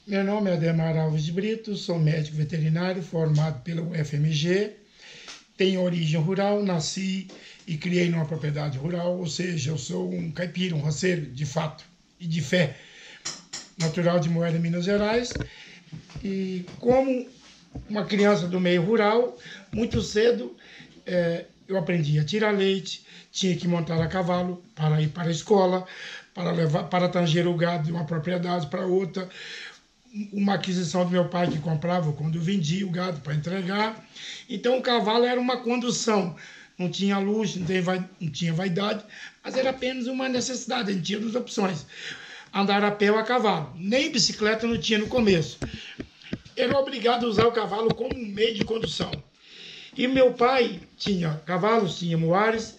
Meu nome é Ademar Alves de Brito, sou médico veterinário formado pela UFMG, tenho origem rural, nasci e criei numa propriedade rural, ou seja, eu sou um caipira, um roceiro de fato e de fé, natural de Moeda, Minas Gerais, e como uma criança do meio rural, muito cedo eu aprendi a tirar leite, tinha que montar a cavalo para ir para a escola, para tanger o gado de uma propriedade para outra, uma aquisição do meu pai que comprava quando vendia o gado para entregar. Então o cavalo era uma condução, não tinha luxo, não tinha vaidade, mas era apenas uma necessidade, a gente tinha duas opções, andar a pé ou a cavalo. Nem bicicleta não tinha no começo. Era obrigado a usar o cavalo como um meio de condução. E meu pai tinha cavalos, tinha muares,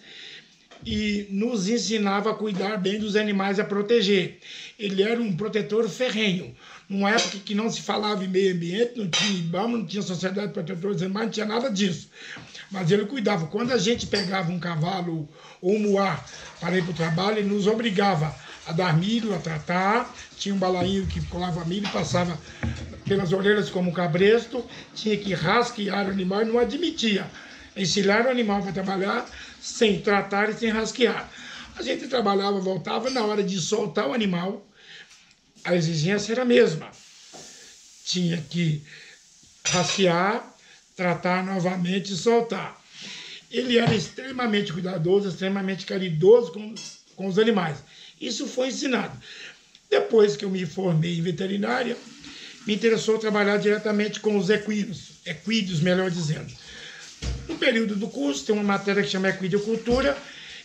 e nos ensinava a cuidar bem dos animais, a proteger. Ele era um protetor ferrenho. Numa época que não se falava em meio ambiente, não tinha IBAMA, não tinha Sociedade Protetora dos Animais, não tinha nada disso. Mas ele cuidava. Quando a gente pegava um cavalo ou um muar para ir para o trabalho, ele nos obrigava a dar milho, a tratar. Tinha um balainho que colava milho e passava pelas orelhas como um cabresto. Tinha que rasquear o animal e não admitia ensinar o animal para trabalhar sem tratar e sem rasquear. A gente trabalhava, voltava, na hora de soltar o animal, a exigência era a mesma. Tinha que rasquear, tratar novamente e soltar. Ele era extremamente cuidadoso, extremamente caridoso com os animais. Isso foi ensinado. Depois que eu me formei em veterinária, me interessou trabalhar diretamente com os equídeos, melhor dizendo. No período do curso, tem uma matéria que chama Equidicultura.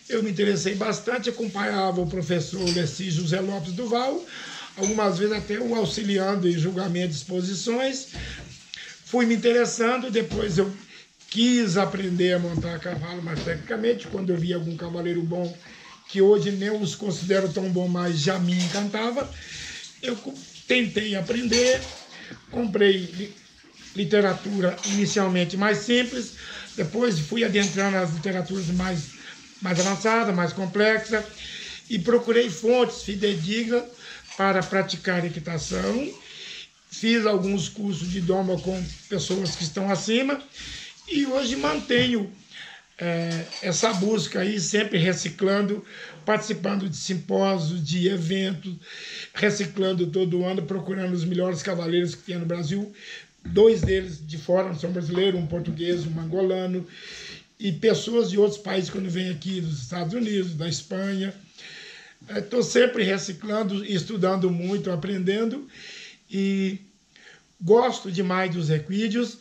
Eu me interessei bastante, acompanhava o professor Leci José Lopes Duval, algumas vezes até o auxiliando em julgamento de exposições. Fui me interessando, depois eu quis aprender a montar cavalo mais tecnicamente, quando eu via algum cavaleiro bom, que hoje nem os considero tão bom, mas já me encantava. Eu tentei aprender, comprei literatura inicialmente mais simples, depois fui adentrando nas literaturas mais avançadas, mais complexas, e procurei fontes fidedignas para praticar equitação. Fiz alguns cursos de doma com pessoas que estão acima, e hoje mantenho essa busca aí, sempre reciclando, participando de simpósios, de eventos, reciclando todo ano, procurando os melhores cavaleiros que tem no Brasil. 2 deles de fora, são brasileiros, um português, um angolano, e pessoas de outros países quando vêm aqui, dos Estados Unidos, da Espanha. Estou sempre reciclando, estudando muito, aprendendo, e gosto demais dos equídeos,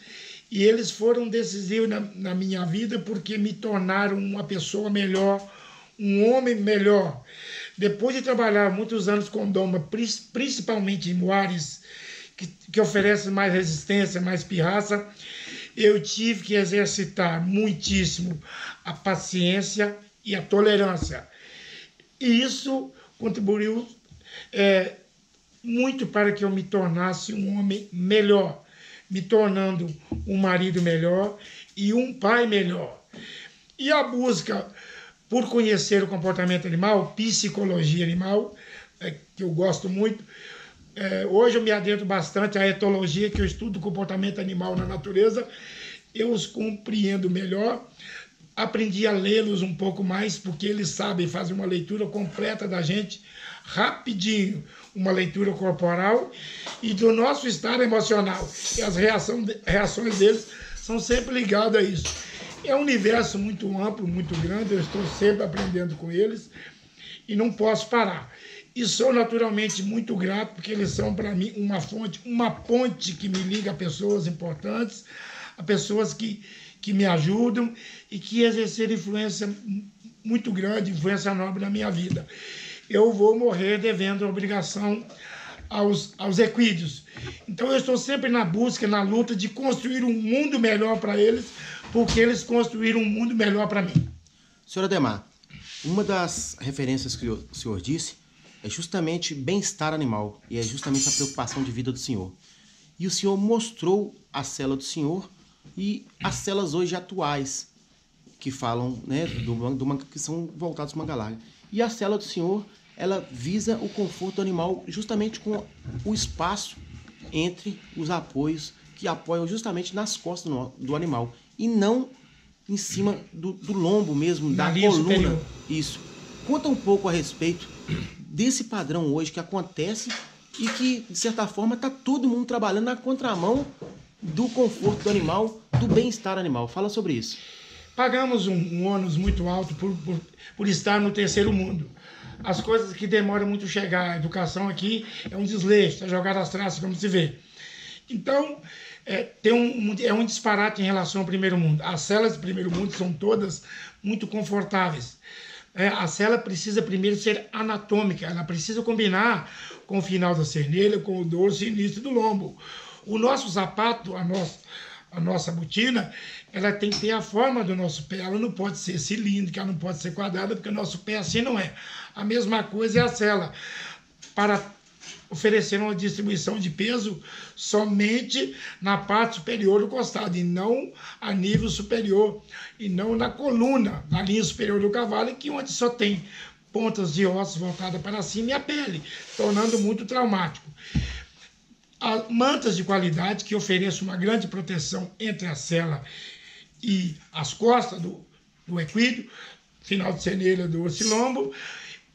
e eles foram decisivos na minha vida porque me tornaram uma pessoa melhor, um homem melhor. Depois de trabalhar muitos anos com doma, principalmente em muares, que oferece mais resistência, mais pirraça, eu tive que exercitar muitíssimo a paciência e a tolerância. E isso contribuiu muito para que eu me tornasse um homem melhor, me tornando um marido melhor e um pai melhor. E a busca por conhecer o comportamento animal, psicologia animal, que eu gosto muito. Hoje eu me adentro bastante à etologia, que eu estudo o comportamento animal na natureza, eu os compreendo melhor, aprendi a lê-los um pouco mais, porque eles sabem fazer uma leitura completa da gente, rapidinho, uma leitura corporal e do nosso estado emocional, e as reações deles são sempre ligadas a isso. É um universo muito amplo, muito grande, eu estou sempre aprendendo com eles e não posso parar. E sou naturalmente muito grato, porque eles são para mim uma ponte que me liga a pessoas importantes, a pessoas que me ajudam e que exerceram influência muito grande, influência nobre na minha vida. Eu vou morrer devendo a obrigação aos equídeos. Então eu estou sempre na busca, na luta de construir um mundo melhor para eles, porque eles construíram um mundo melhor para mim. Senhor Ademar, uma das referências que o senhor disse é justamente bem-estar animal, e é justamente a preocupação de vida do senhor. E o senhor mostrou a cela do senhor e as celas hoje atuais, que falam, né, que são voltados para o manga larga. E a cela do senhor, ela visa o conforto do animal justamente com o espaço entre os apoios que apoiam justamente nas costas do animal e não em cima do lombo mesmo, Na da linha coluna. superior. Isso. Conta um pouco a respeito desse padrão hoje que acontece e que, de certa forma, está todo mundo trabalhando na contramão do conforto do animal, do bem-estar animal. Fala sobre isso. Pagamos um ônus muito alto por estar no terceiro mundo. As coisas que demoram muito a chegar, a educação aqui é um desleixo, é jogar as traças, como se vê. Então, é um disparate em relação ao primeiro mundo. As celas do primeiro mundo são todas muito confortáveis. A cela precisa primeiro ser anatômica, ela precisa combinar com o final da cernelha, com o dorso e início do lombo. O nosso sapato, a nossa botina, ela tem que ter a forma do nosso pé, ela não pode ser cilíndrica, ela não pode ser quadrada, porque o nosso pé assim não é. A mesma coisa é a cela, para oferecer uma distribuição de peso somente na parte superior do costado, e não a nível superior, e não na coluna, na linha superior do cavalo, que onde só tem pontas de ossos voltadas para cima e a pele, tornando muito traumático. Mantas de qualidade que ofereçam uma grande proteção entre a sela e as costas do equídeo, final de cernelha do oscilombo,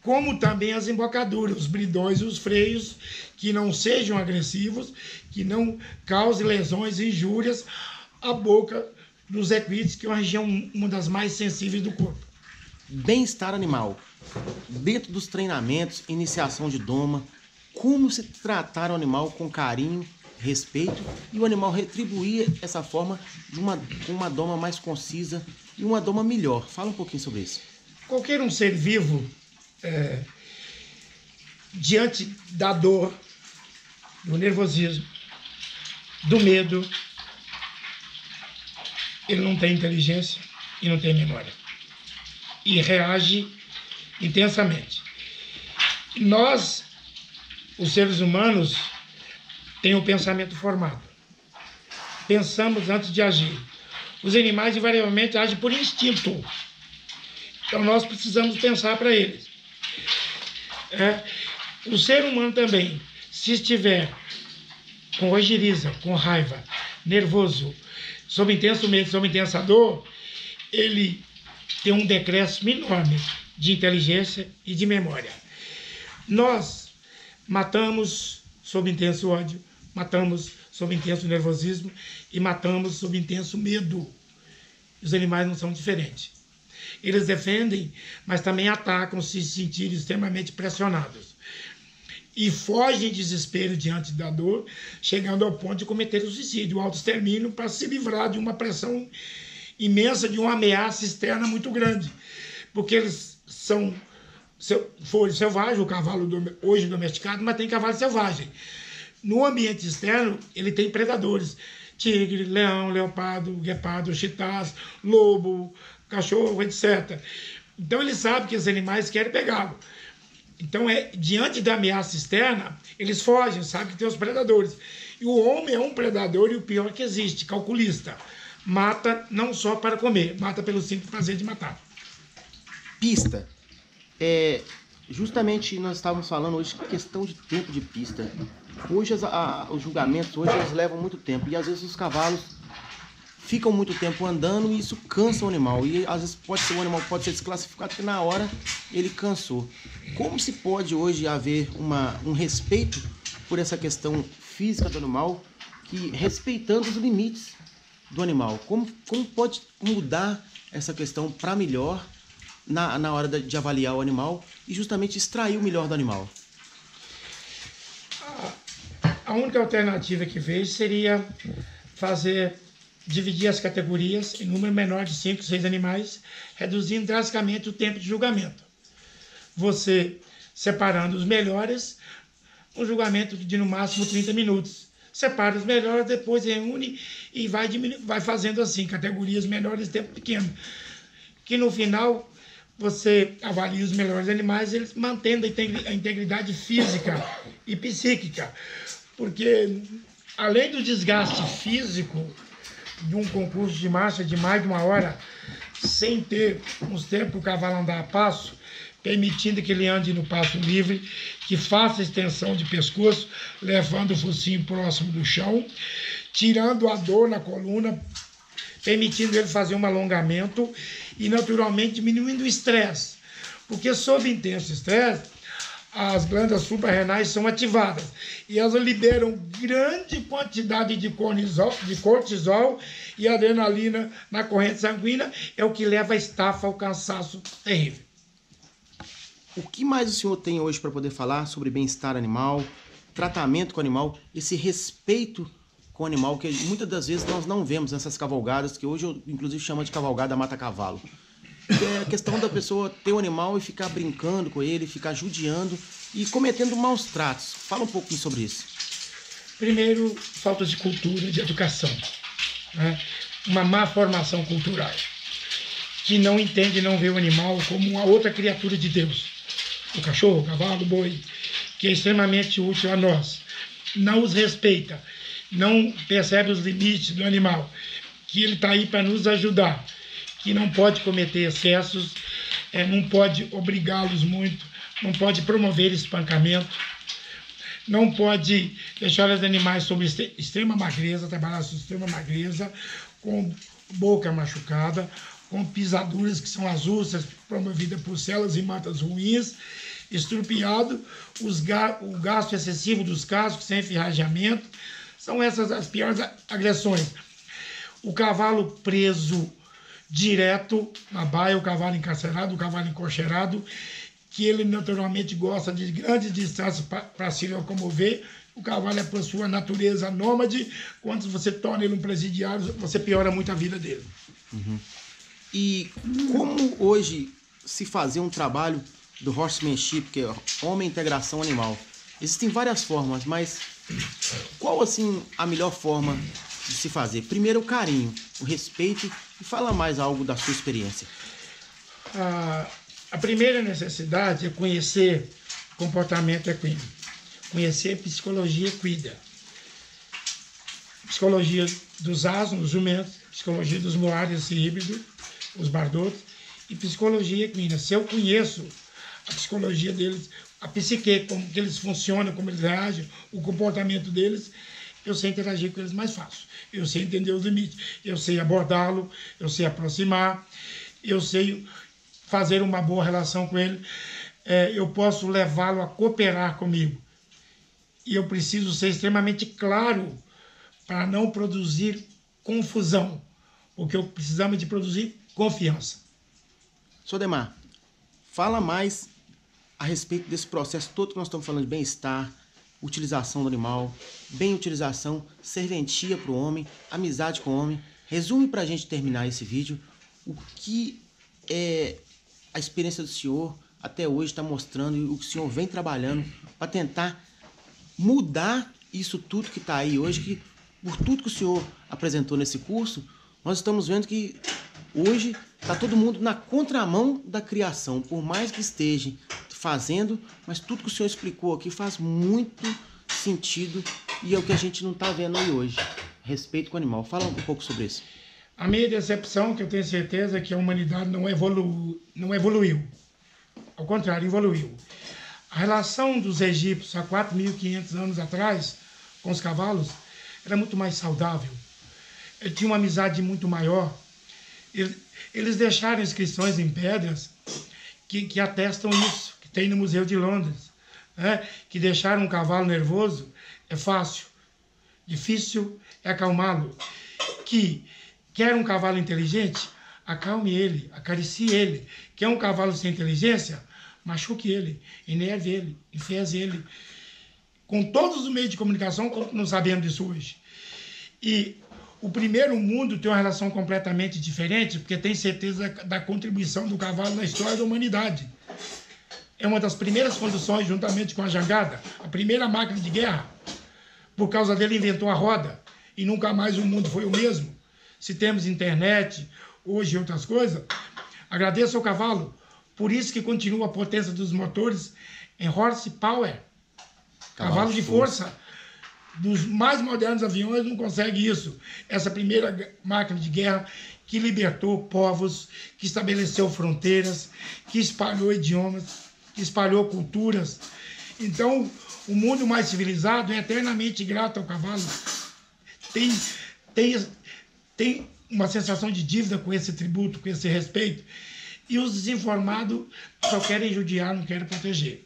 como também as embocaduras, os bridões e os freios, que não sejam agressivos, que não causem lesões e injúrias à boca dos equídeos, que é uma região uma das mais sensíveis do corpo. Bem-estar animal. Dentro dos treinamentos, iniciação de doma, como se tratar o animal com carinho, respeito e o animal retribuir essa forma com uma doma mais concisa e uma doma melhor. Fala um pouquinho sobre isso. Qualquer um ser vivo, diante da dor, do nervosismo, do medo, ele não tem inteligência e não tem memória. E reage intensamente. Nós, os seres humanos, temos o pensamento formado. Pensamos antes de agir. Os animais, invariavelmente, agem por instinto. Então, nós precisamos pensar para eles. O ser humano também, se estiver com ojeriza, com raiva, nervoso, sob intenso medo, sob intensa dor, ele tem um decréscimo enorme de inteligência e de memória. Nós matamos sob intenso ódio, matamos sob intenso nervosismo e matamos sob intenso medo. Os animais não são diferentes. Eles defendem, mas também atacam se sentirem extremamente pressionados. E fogem em desespero diante da dor, chegando ao ponto de cometer o suicídio, o autoextermínio, para se livrar de uma pressão imensa, de uma ameaça externa muito grande. Porque eles são folha selvagem, o cavalo hoje domesticado, mas tem cavalo selvagem. No ambiente externo, ele tem predadores: tigre, leão, leopardo, guepardo, chitás, lobo, cachorro, etc. Então ele sabe que os animais querem pegá-lo. Então, diante da ameaça externa, eles fogem, sabem que tem os predadores. E o homem é um predador, e o pior que existe, calculista. Mata não só para comer, mata pelo simples prazer de matar. Pista. Justamente nós estávamos falando hoje questão de tempo de pista. Hoje os julgamentos hoje eles levam muito tempo e às vezes os cavalos ficam muito tempo andando e isso cansa o animal. E às vezes o animal pode ser desclassificado porque na hora ele cansou. Como se pode hoje haver um respeito por essa questão física do animal, que respeitando os limites do animal? Como pode mudar essa questão para melhor na hora de avaliar o animal e justamente extrair o melhor do animal? A única alternativa que vejo seria dividir as categorias em número menor de 5, 6 animais, reduzindo drasticamente o tempo de julgamento. Você separando os melhores, um julgamento de no máximo 30 minutos. Separa os melhores, depois reúne e vai fazendo assim, categorias menores, tempo pequeno. Que no final você avalia os melhores animais, eles mantendo a integridade física e psíquica. Porque, além do desgaste físico de um concurso de marcha de mais de 1 hora, sem ter uns tempos para o cavalo andar a passo, permitindo que ele ande no passo livre, que faça extensão de pescoço, levando o focinho próximo do chão, tirando a dor na coluna, permitindo ele fazer um alongamento e, naturalmente, diminuindo o estresse. Porque, sob intenso estresse, as glândulas suprarrenais são ativadas e elas liberam grande quantidade de cortisol e adrenalina na corrente sanguínea, é o que leva a estafa ao cansaço terrível. O que mais o senhor tem hoje para poder falar sobre bem-estar animal, tratamento com o animal, esse respeito com o animal que muitas das vezes nós não vemos nessas cavalgadas, que hoje eu inclusive chamo de cavalgada mata-cavalo? É a questão da pessoa ter o animal e ficar brincando com ele, ficar judiando e cometendo maus tratos. Fala um pouquinho sobre isso. Primeiro, falta de cultura, de educação, né? Uma má formação cultural, que não entende, não vê o animal como uma outra criatura de Deus. O cachorro, o cavalo, o boi, que é extremamente útil a nós. Não os respeita, não percebe os limites do animal, que ele está aí para nos ajudar, que não pode cometer excessos, não pode obrigá-los muito, não pode promover espancamento, não pode deixar os animais sob extrema magreza, trabalhar sob extrema magreza, com boca machucada, com pisaduras que são as úlceras promovidas por células e matas ruins, estrupiado, o gasto excessivo dos cascos, sem ferrageamento, são essas as piores agressões. O cavalo preso direto na baia, o cavalo encarcerado, o cavalo encocheirado, que ele naturalmente gosta de grandes distâncias para se locomover. O cavalo é, por sua natureza, nômade. Quando você torna ele um presidiário, você piora muito a vida dele. Uhum. E como hoje se fazer um trabalho do horsemanship, que é homem integração animal? Existem várias formas, mas qual assim a melhor forma de se fazer? Primeiro o carinho, o respeito, e fala mais algo da sua experiência. A primeira necessidade é conhecer comportamento equino, conhecer psicologia equina, psicologia dos asnos, dos jumentos, psicologia dos moares, esse híbrido, os bardotos, e psicologia equina. Se eu conheço a psicologia deles, a psique, como que eles funcionam, como eles reagem, o comportamento deles, eu sei interagir com eles mais fácil. Eu sei entender os limites, eu sei abordá-lo, eu sei aproximar, eu sei fazer uma boa relação com ele, eu posso levá-lo a cooperar comigo. E eu preciso ser extremamente claro para não produzir confusão, porque eu precisamos de produzir confiança. Sodemar, fala mais a respeito desse processo todo que nós estamos falando de bem-estar, utilização do animal, bem-utilização, serventia para o homem, amizade com o homem. Resume para a gente terminar esse vídeo o que é a experiência do senhor até hoje está mostrando e o que o senhor vem trabalhando para tentar mudar isso tudo que está aí hoje, que por tudo que o senhor apresentou nesse curso, nós estamos vendo que hoje está todo mundo na contramão da criação, por mais que esteja fazendo, mas tudo que o senhor explicou aqui faz muito sentido e é o que a gente não está vendo aí hoje. Respeito com o animal. Fala um pouco sobre isso. A minha decepção, que eu tenho certeza, é que a humanidade não evoluiu. Ao contrário, evoluiu. A relação dos egípcios há 4.500 anos atrás com os cavalos era muito mais saudável. Ele tinha uma amizade muito maior. Eles deixaram inscrições em pedras que atestam isso, que tem no Museu de Londres, né? Que deixar um cavalo nervoso é fácil, difícil é acalmá-lo. Que quer um cavalo inteligente, acalme ele, acaricie ele. Quer um cavalo sem inteligência, machuque ele, enerve ele, enfeze ele. Com todos os meios de comunicação, não sabemos disso hoje. E o primeiro mundo tem uma relação completamente diferente, porque tem certeza da contribuição do cavalo na história da humanidade. É uma das primeiras conduções, juntamente com a jangada, a primeira máquina de guerra. Por causa dele inventou a roda, e nunca mais o mundo foi o mesmo. Se temos internet, hoje e outras coisas, agradeço ao cavalo. Por isso que continua a potência dos motores em horsepower, cavalo de força. Dos mais modernos aviões não consegue isso. Essa primeira máquina de guerra que libertou povos, que estabeleceu fronteiras, que espalhou idiomas, que espalhou culturas. Então, o mundo mais civilizado é eternamente grato ao cavalo. Tem uma sensação de dívida com esse tributo, com esse respeito. E os desinformados só querem judiar, não querem proteger.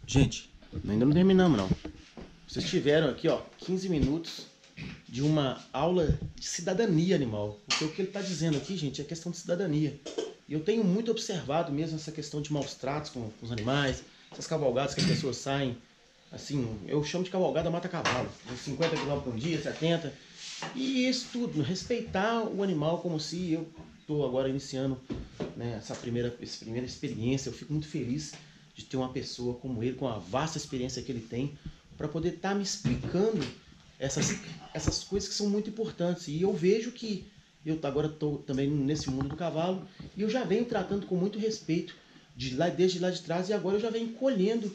Gente, ainda não terminamos, não. Vocês tiveram aqui, ó, 15 minutos de uma aula de cidadania animal. Porque o que ele está dizendo aqui, gente, é questão de cidadania. E eu tenho muito observado mesmo essa questão de maus tratos com os animais, essas cavalgadas que as pessoas saem, assim, eu chamo de cavalgada mata-cavalo, 50 km por dia, 70. E isso tudo, respeitar o animal como se eu estou agora iniciando, né, essa primeira experiência. Eu fico muito feliz de ter uma pessoa como ele, com a vasta experiência que ele tem, para poder estar me explicando essas coisas que são muito importantes. E eu vejo que eu agora estou também nesse mundo do cavalo e eu já venho tratando com muito respeito desde lá de trás, e agora eu já venho colhendo